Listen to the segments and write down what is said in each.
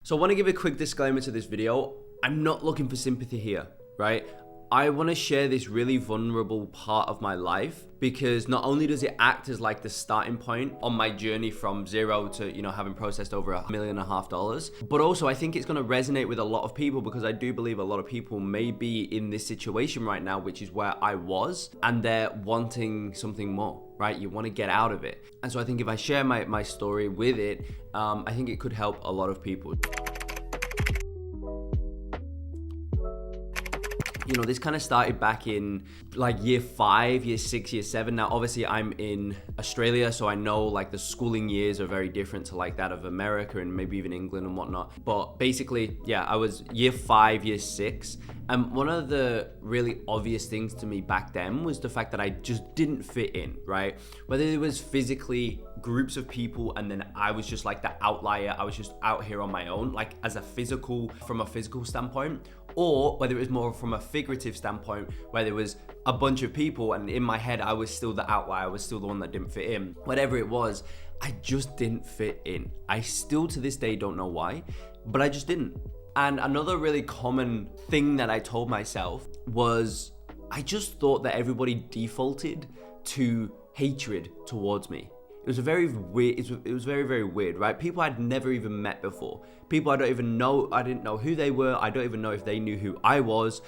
So I want to give a quick disclaimer to this video. I'm not looking for sympathy here, right? I want to share this really vulnerable part of my life because not only does it act as like the starting point on my journey from zero to, having processed over $1.5 million, but also I think it's going to resonate with a lot of people because I do believe a lot of people may be in this situation right now, which is where I was, and they're wanting something more, right? You want to get out of it. And so I think if I share my story with it, I think it could help a lot of people. This kind of started back in like year 5, year 6, year 7. Now, obviously I'm in Australia, so I know like the schooling years are very different to like that of America and maybe even England and whatnot. But basically, yeah, I was year 5, year 6. And one of the really obvious things to me back then was the fact that I just didn't fit in, right? Whether it was physically groups of people and then I was just like the outlier, I was just out here on my own, like from a physical standpoint, or whether it was more from a figurative standpoint where there was a bunch of people and in my head I was still the outlier, I was still the one that didn't fit in. Whatever it was, I just didn't fit in. I still to this day don't know why, but I just didn't. And another really common thing that I told myself was I just thought that everybody defaulted to hatred towards me. It was very weird. It was very, very weird, right? People I'd never even met before. People I didn't know who they were. I don't even know if they knew who I was.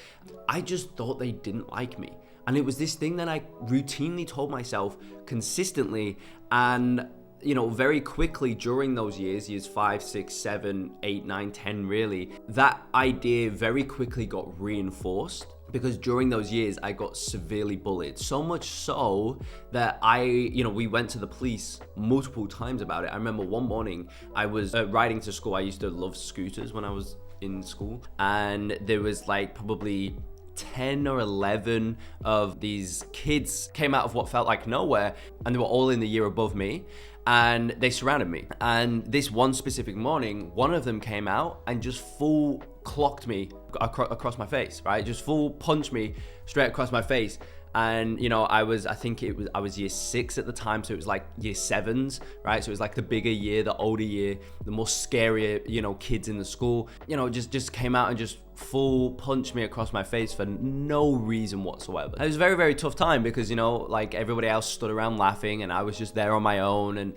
I just thought they didn't like me. And it was this thing that I routinely told myself consistently. And, very quickly during those years 5, 6, 7, 8, 9, 10, really, that idea very quickly got reinforced. Because during those years, I got severely bullied. So much so that we went to the police multiple times about it. I remember one morning I was riding to school. I used to love scooters when I was in school. And there was like probably 10 or 11 of these kids came out of what felt like nowhere. And they were all in the year above me. And they surrounded me. And this one specific morning, one of them came out and just full clocked me across my face, right? Just full punched me straight across my face. And, I was year 6 at the time. So it was like year 7s, right? So it was like the bigger year, the older year, the more scarier, kids in the school, just came out and just full punched me across my face for no reason whatsoever. It was a very, very tough time because, like everybody else stood around laughing and I was just there on my own. And,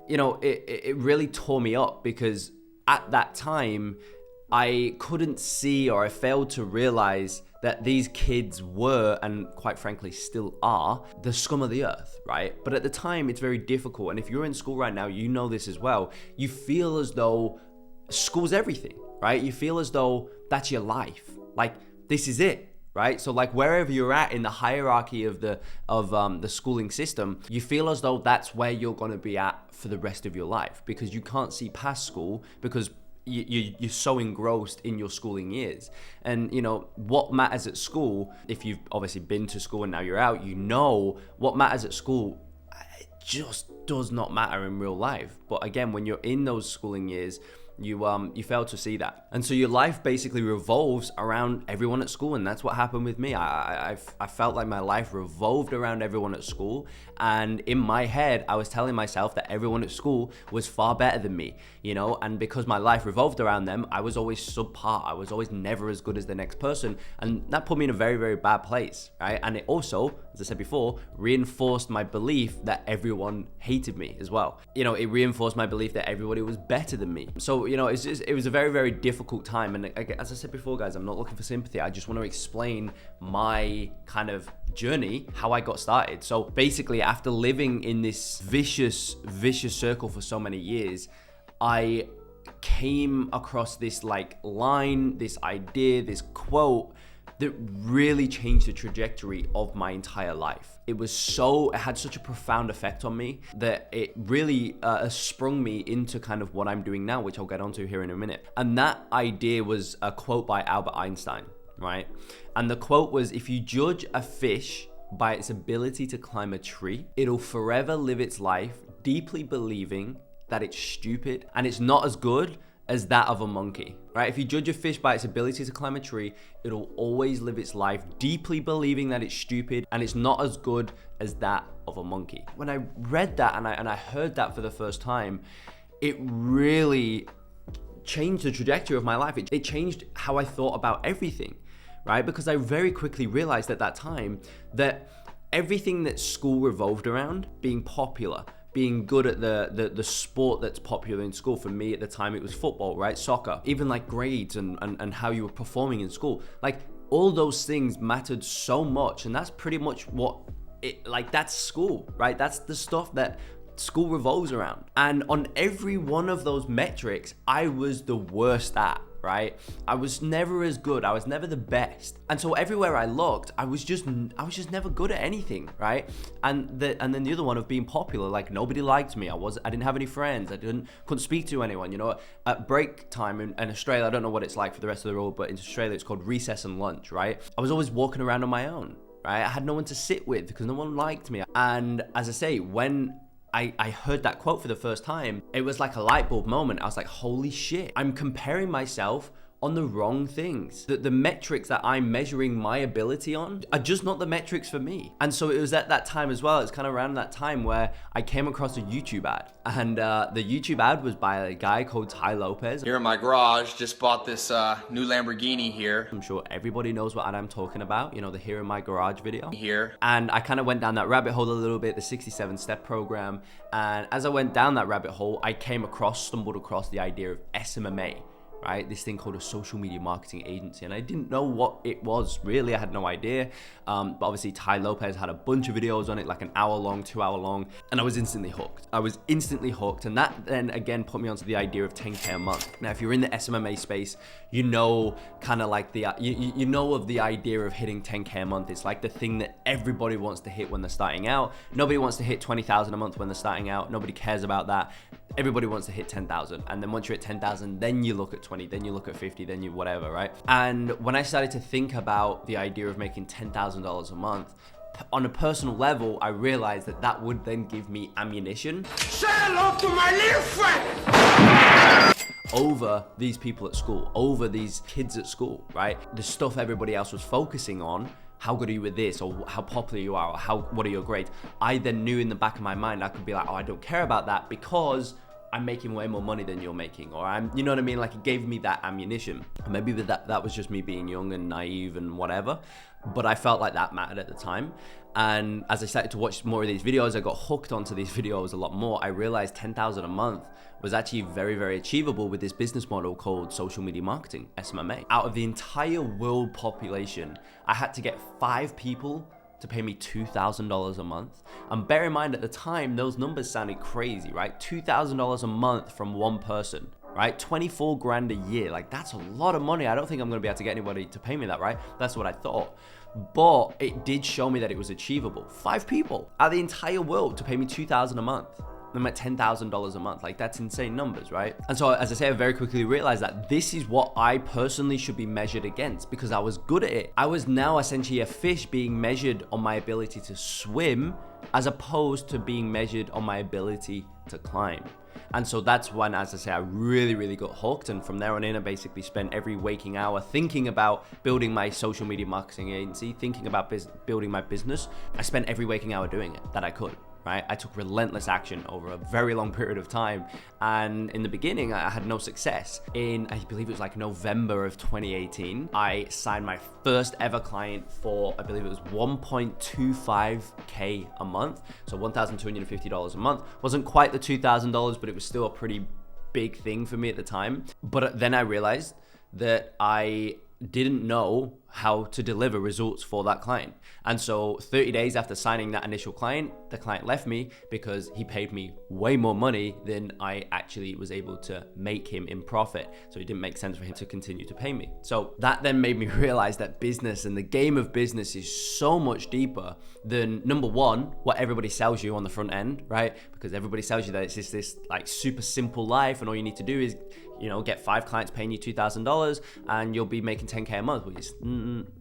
it really tore me up because at that time, I couldn't see, or I failed to realize that these kids were, and quite frankly still are, the scum of the earth, right? But at the time, it's very difficult. And if you're in school right now, you know this as well. You feel as though school's everything, right? You feel as though that's your life. Like, this is it, right? So like wherever you're at in the hierarchy of the schooling system, you feel as though that's where you're going to be at for the rest of your life because you can't see past school because you're so engrossed in your schooling years. And what matters at school, if you've obviously been to school and now you're out, what matters at school, it just does not matter in real life. But again, when you're in those schooling years, you fail to see that. And so your life basically revolves around everyone at school. And that's what happened with me. I felt like my life revolved around everyone at school. And in my head, I was telling myself that everyone at school was far better than me, and because my life revolved around them, I was always subpar. I was always never as good as the next person. And that put me in a very, very bad place, right? And it also, as I said before, reinforced my belief that everyone hated me as well. It reinforced my belief that everybody was better than me. So, it was a very, very difficult time. And as I said before, guys, I'm not looking for sympathy. I just want to explain my kind of journey, how I got started. So basically, after living in this vicious circle for so many years, I came across this line, this idea, this quote that really changed the trajectory of my entire life. It had such a profound effect on me that it really sprung me into kind of what I'm doing now, which I'll get onto here in a minute. And that idea was a quote by Albert Einstein, right? And the quote was, if you judge a fish by its ability to climb a tree, it'll forever live its life deeply believing that it's stupid and it's not as good as that of a monkey, right? If you judge a fish by its ability to climb a tree, it'll always live its life deeply believing that it's stupid and it's not as good as that of a monkey. When I read that and I heard that for the first time, it really changed the trajectory of my life. It changed how I thought about everything, right? Because I very quickly realized at that time that everything that school revolved around, being popular, being good at the sport that's popular in school. For me at the time, it was football, right? Soccer, even like grades and how you were performing in school. Like all those things mattered so much. And that's pretty much that's school, right? That's the stuff that school revolves around. And on every one of those metrics, I was the worst at, right? I was never as good. I was never the best. And so everywhere I looked, I was just never good at anything, right? And then the other one of being popular, like nobody liked me. I didn't have any friends. Couldn't speak to anyone. You know, at break time in Australia, I don't know what it's like for the rest of the world, but in Australia it's called recess and lunch, right? I was always walking around on my own, right? I had no one to sit with because no one liked me. And as I say, when I heard that quote for the first time, it was like a light bulb moment. I was like, holy shit, I'm comparing myself on the wrong things. The metrics that I'm measuring my ability on are just not the metrics for me. And so it was at that time as well, it's kind of around that time where I came across a YouTube ad. And the YouTube ad was by a guy called Tai Lopez. Here in my garage, just bought this new Lamborghini here. I'm sure everybody knows what ad I'm talking about, you know, the Here in My Garage video. Here. And I kind of went down that rabbit hole a little bit, the 67-step program. And as I went down that rabbit hole, I stumbled across the idea of SMMA. Right, this thing called a social media marketing agency, and I didn't know what it was really. I had no idea, but obviously Tai Lopez had a bunch of videos on it, like an hour long, 2 hour long, and I was instantly hooked. And that then again put me onto the idea of 10K a month. Now, if you're in the SMMA space, you know, kind of like you know of the idea of hitting 10K a month. It's like the thing that everybody wants to hit when they're starting out. Nobody wants to hit 20,000 a month when they're starting out. Nobody cares about that. Everybody wants to hit 10,000, and then once you're at 10,000, then you look at 20, then you look at 50, then you whatever, right? And when I started to think about the idea of making $10,000 a month, on a personal level, I realized that would then give me ammunition. Say hello to my little friend! Over these people at school, over these kids at school, right? The stuff everybody else was focusing on, how good are you with this, or how popular you are, or what are your grades? I then knew in the back of my mind, I could be like, oh, I don't care about that because I'm making way more money than you're making, or you know what I mean? Like, it gave me that ammunition. Maybe that was just me being young and naive and whatever, but I felt like that mattered at the time. And as I started to watch more of these videos, I got hooked onto these videos a lot more. I realized 10,000 a month was actually very, very achievable with this business model called social media marketing, SMMA. Out of the entire world population, I had to get 5 people to pay me $2,000 a month. And bear in mind, at the time, those numbers sounded crazy, right? $2,000 a month from one person, right? 24 grand a year. Like, that's a lot of money. I don't think I'm gonna be able to get anybody to pay me that, right? That's what I thought. But it did show me that it was achievable. 5 people out of the entire world to pay me $2,000 a month. I'm at $10,000 a month. Like, that's insane numbers, right? And so, as I say, I very quickly realized that this is what I personally should be measured against, because I was good at it. I was now essentially a fish being measured on my ability to swim, as opposed to being measured on my ability to climb. And so that's when, as I say, I really, really got hooked. And from there on in, I basically spent every waking hour thinking about building my social media marketing agency, thinking about building my business. I spent every waking hour doing it that I could. Right? I took relentless action over a very long period of time. And in the beginning, I had no success. In, I believe it was like November of 2018, I signed my first ever client for, I believe it was 1.25K a month. So $1,250 a month. Wasn't quite the $2,000, but it was still a pretty big thing for me at the time. But then I realized that I didn't know how to deliver results for that client. And so 30 days after signing that initial client, the client left me because he paid me way more money than I actually was able to make him in profit. So it didn't make sense for him to continue to pay me. So that then made me realize that business and the game of business is so much deeper than, number one, what everybody sells you on the front end, right? Because everybody sells you that it's just this like super simple life, and all you need to do is, you know, get 5 clients paying you $2,000 and you'll be making 10K a month, which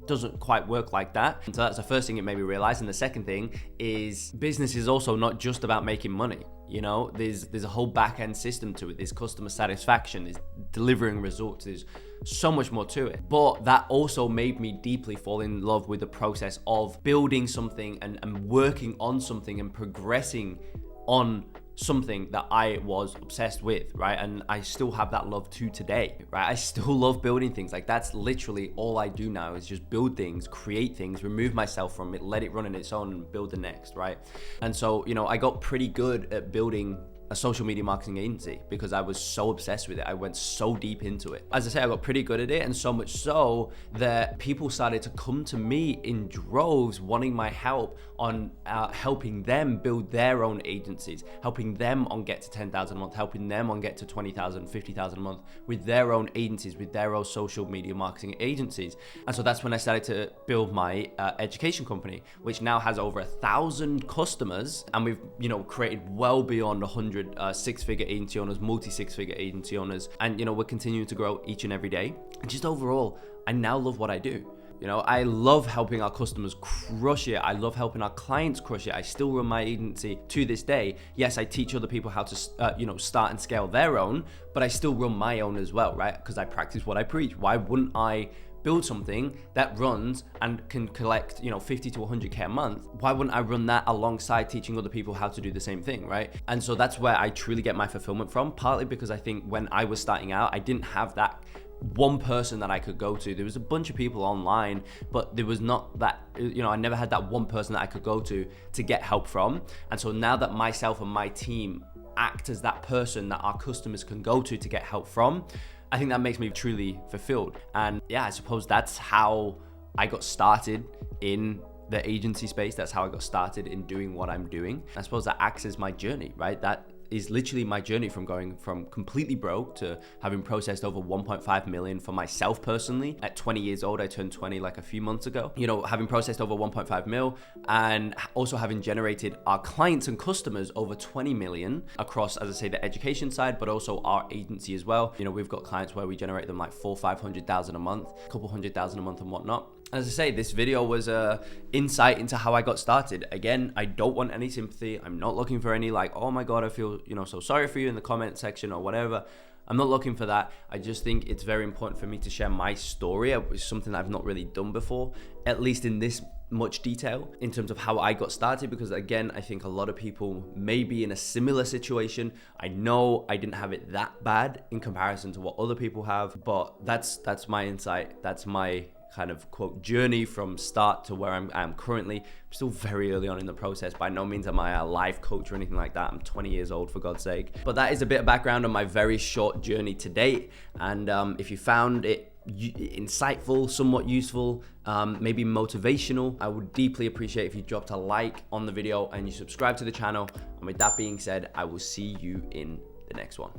doesn't quite work like that. And so that's the first thing it made me realize. And the second thing is, business is also not just about making money. You know, there's a whole back end system to it. There's customer satisfaction, there's delivering results, there's so much more to it. But that also made me deeply fall in love with the process of building something and working on something and progressing on something that I was obsessed with, right? And I still have that love to today, right? I still love building things. Like that's literally all I do now, is just build things, create things, remove myself from it, let it run on its own and build the next, right? And so, you know, I got pretty good at building a social media marketing agency because I was so obsessed with it. I went so deep into it. As I say, I got pretty good at it, and so much so that people started to come to me in droves wanting my help on helping them build their own agencies, helping them on get to 10,000 a month, helping them on get to 20,000, 50,000 a month with their own agencies, with their own social media marketing agencies. And so that's when I started to build my education company, which now has over 1,000 customers, and we've, you know, created well beyond 100 six-figure agency owners, multi-six-figure agency owners, and you know, we're continuing to grow each and every day. And just overall, I now love what I do. You know, I love helping our customers crush it. I love helping our clients crush it. I still run my agency to this day. Yes, I teach other people how to, you know, start and scale their own, but I still run my own as well, right? Because I practice what I preach. Why wouldn't I build something that runs and can collect, you know, 50 to 100K a month? Why wouldn't I run that alongside teaching other people how to do the same thing, right? And so that's where I truly get my fulfillment from, partly because I think when I was starting out, I didn't have that one person that I could go to. There was a bunch of people online, but there was not that, you know, I never had that one person that I could go to get help from. And so now that myself and my team act as that person that our customers can go to get help from, I think that makes me truly fulfilled. And yeah, I suppose that's how I got started in the agency space. That's how I got started in doing what I'm doing. I suppose that acts as my journey, right? That is literally my journey from going from completely broke to having processed over 1.5 million for myself personally. At 20 years old, I turned 20 like a few months ago, you know, having processed over 1.5 mil, and also having generated our clients and customers over 20 million across, as I say, the education side, but also our agency as well. You know, we've got clients where we generate them like 400,000-500,000 a month, a couple 100,000 a month and whatnot. As I say, this video was a insight into how I got started. Again, I don't want any sympathy. I'm not looking for any like, oh my God, I feel, you know, so sorry for you in the comment section or whatever. I'm not looking for that. I just think it's very important for me to share my story. It's something I've not really done before, at least in this much detail, in terms of how I got started, because again, I think a lot of people may be in a similar situation. I know I didn't have it that bad in comparison to what other people have, but that's my insight. That's my kind of quote journey from start to where I'm currently. I'm still very early on in the process. By no means am I a life coach or anything like that. I'm 20 years old, for God's sake. But that is a bit of background on my very short journey to date. And if you found it insightful, somewhat useful, maybe motivational, I would deeply appreciate if you dropped a like on the video and you subscribe to the channel. And with that being said, I will see you in the next one.